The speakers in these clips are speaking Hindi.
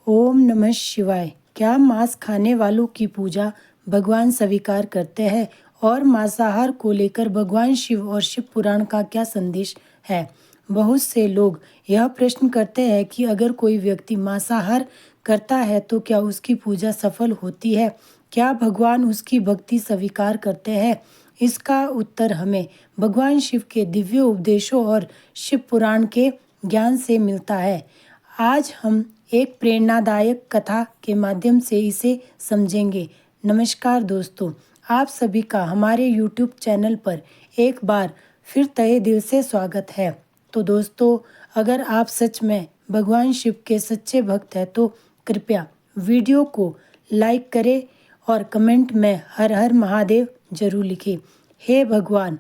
ओम नमः शिवाय। क्या मांस खाने वालों की पूजा भगवान स्वीकार करते हैं? और मांसाहार को लेकर भगवान शिव और शिव पुराण का क्या संदेश है? बहुत से लोग यह प्रश्न करते हैं कि अगर कोई व्यक्ति मांसाहार करता है तो क्या उसकी पूजा सफल होती है? क्या भगवान उसकी भक्ति स्वीकार करते हैं? इसका उत्तर हमें भगवान शिव के दिव्य उपदेशों और शिव पुराण के ज्ञान से मिलता है। आज हम एक प्रेरणादायक कथा के माध्यम से इसे समझेंगे। नमस्कार दोस्तों, आप सभी का हमारे YouTube चैनल पर एक बार फिर तहे दिल से स्वागत है। तो दोस्तों, अगर आप सच में भगवान शिव के सच्चे भक्त हैं तो कृपया वीडियो को लाइक करें और कमेंट में हर हर महादेव जरूर लिखें। हे भगवान,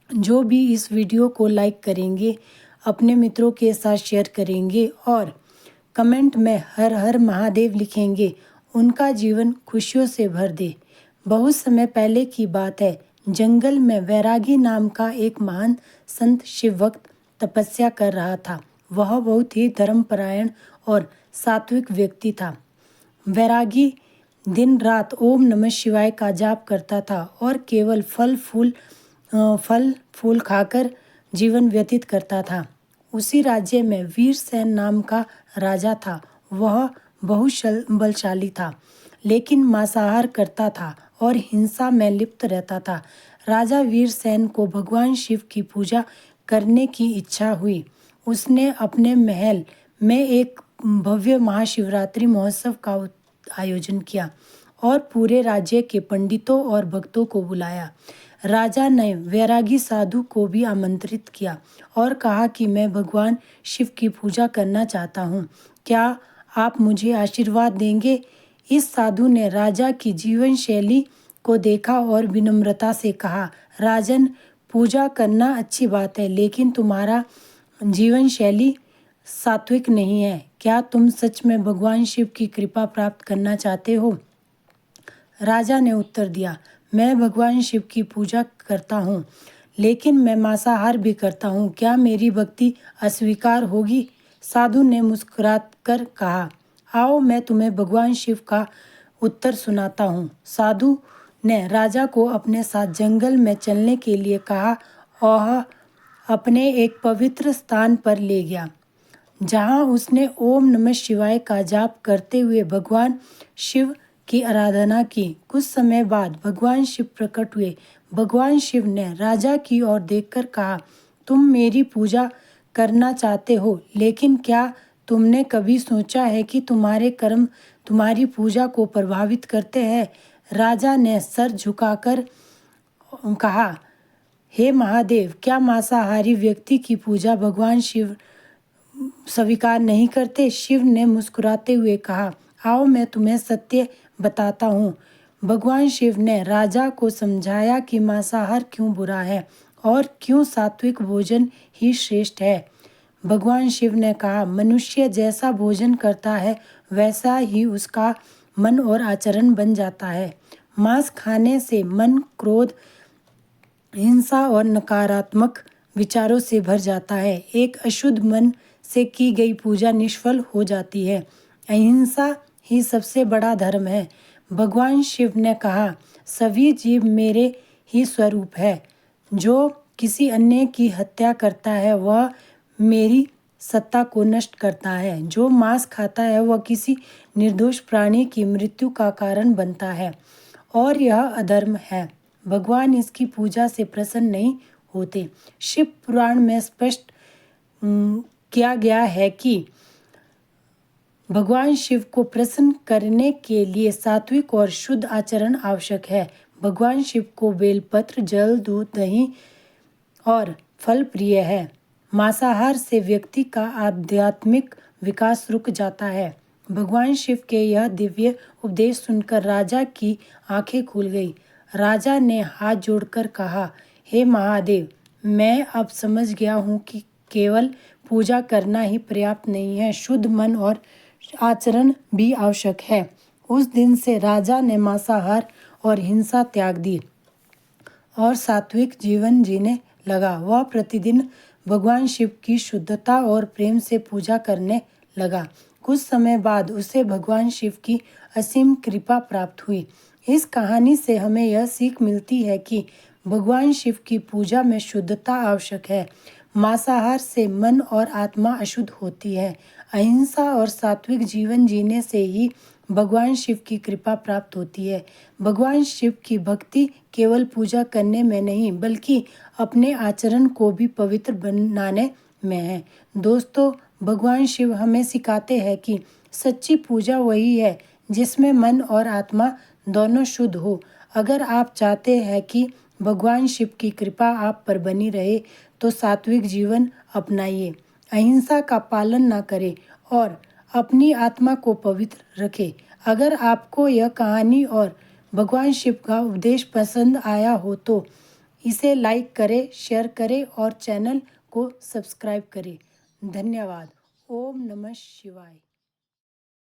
जो भी इस वीडियो को लाइक करेंगे, अपने मित्रों के साथ शेयर करेंगे और कमेंट में हर हर महादेव लिखेंगे, उनका जीवन खुशियों से भर दे। बहुत समय पहले की बात है। जंगल में वैरागी नाम का एक महान संत शिव भक्त तपस्या कर रहा था। वह बहुत ही धर्मपरायण और सात्विक व्यक्ति था। वैरागी दिन रात ओम नमः शिवाय का जाप करता था और केवल फल फूल खाकर जीवन व्यतीत करता था। उसी राज्य में वीरसेन नाम का राजा था। वह बहुत बलशाली था, लेकिन मांसाहार करता था और हिंसा में लिप्त रहता था। राजा वीरसेन को भगवान शिव की पूजा करने की इच्छा हुई। उसने अपने महल में एक भव्य महाशिवरात्रि महोत्सव का आयोजन किया और पूरे राज्य के पंडितों और भक्तों को बुलाया। राजा ने वैरागी साधु को भी आमंत्रित किया और कहा कि मैं भगवान शिव की पूजा करना चाहता हूँ। क्या आप मुझे आशीर्वाद देंगे? इस साधु ने राजा की जीवन शैली को देखा और विनम्रता से कहा, राजन, पूजा करना अच्छी बात है, लेकिन तुम्हारा जीवन शैली सात्विक नहीं है। क्या तुम सच में भगवान शिव की कृपा प्राप्त करना चाहते हो? राजा ने उत्तर दिया, मैं भगवान शिव की पूजा करता हूँ, लेकिन मैं मांसाहार भी करता हूँ। क्या मेरी भक्ति अस्वीकार होगी? साधु ने मुस्कुराकर कहा, आओ मैं तुम्हें भगवान शिव का उत्तर सुनाता हूँ। साधु ने राजा को अपने साथ जंगल में चलने के लिए कहा और अपने एक पवित्र स्थान पर ले गया, जहाँ उसने ओम नमः शिवाय का जाप करते हुए भगवान शिव की आराधना की। कुछ समय बाद भगवान शिव प्रकट हुए। भगवान शिव ने राजा की ओर देखकर कहा, तुम मेरी पूजा करना चाहते हो, लेकिन क्या तुमने कभी सोचा है कि तुम्हारे कर्म तुम्हारी पूजा को प्रभावित करते हैं? राजा ने सर झुकाकर कहा, हे महादेव, क्या मांसाहारी व्यक्ति की पूजा भगवान शिव स्वीकार नहीं करते? शिव ने मुस्कुराते हुए कहा, आओ मैं तुम्हें सत्य बताता हूँ। भगवान शिव ने राजा को समझाया कि मांसाहार क्यों बुरा है और क्यों सात्विक भोजन ही श्रेष्ठ है। भगवान शिव ने कहा, मनुष्य जैसा भोजन करता है वैसा ही उसका मन और आचरण बन जाता है। मांस खाने से मन क्रोध, हिंसा और नकारात्मक विचारों से भर जाता है। एक अशुद्ध मन से की गई पूजा निष्फल हो जाती है। अहिंसा ही सबसे बड़ा धर्म है। भगवान शिव ने कहा, सभी जीव मेरे ही स्वरूप है। जो किसी अन्य की हत्या करता है वह मेरी सत्ता को नष्ट करता है। जो मांस खाता है वह किसी निर्दोष प्राणी की मृत्यु का कारण बनता है और यह अधर्म है। भगवान इसकी पूजा से प्रसन्न नहीं होते। शिव पुराण में स्पष्ट किया गया है कि भगवान शिव को प्रसन्न करने के लिए सात्विक और शुद्ध आचरण आवश्यक है। भगवान शिव को बेलपत्र, जल, दूध, दही और फल प्रिय है। मांसाहार से व्यक्ति का आध्यात्मिक विकास रुक जाता है। भगवान शिव के यह दिव्य उपदेश सुनकर राजा की आंखें खुल गई। राजा ने हाथ जोड़कर कहा, हे महादेव, मैं अब समझ गया हूँ कि केवल पूजा करना ही पर्याप्त नहीं है, शुद्ध मन और आचरण भी आवश्यक है। उस दिन से राजा ने मांसाहार और हिंसा त्याग दी और सात्विक जीवन जीने लगा। वह प्रतिदिन भगवान शिव की शुद्धता और प्रेम से पूजा करने लगा। कुछ समय बाद उसे भगवान शिव की असीम कृपा प्राप्त हुई। इस कहानी से हमें यह सीख मिलती है कि भगवान शिव की पूजा में शुद्धता आवश्यक है। मांसाहार से मन और आत्मा अशुद्ध होती है। अहिंसा और सात्विक जीवन जीने से ही भगवान शिव की कृपा प्राप्त होती है। भगवान शिव की भक्ति केवल पूजा करने में नहीं, बल्कि अपने आचरण को भी पवित्र बनाने में है। दोस्तों, भगवान शिव हमें सिखाते हैं कि सच्ची पूजा वही है जिसमें मन और आत्मा दोनों शुद्ध हो। अगर आप चाहते हैं कि भगवान शिव की कृपा आप पर बनी रहे, तो सात्विक जीवन अपनाइए, अहिंसा का पालन ना करें और अपनी आत्मा को पवित्र रखें। अगर आपको यह कहानी और भगवान शिव का उपदेश पसंद आया हो तो इसे लाइक करें, शेयर करें और चैनल को सब्सक्राइब करें। धन्यवाद। ओम नमः शिवाय।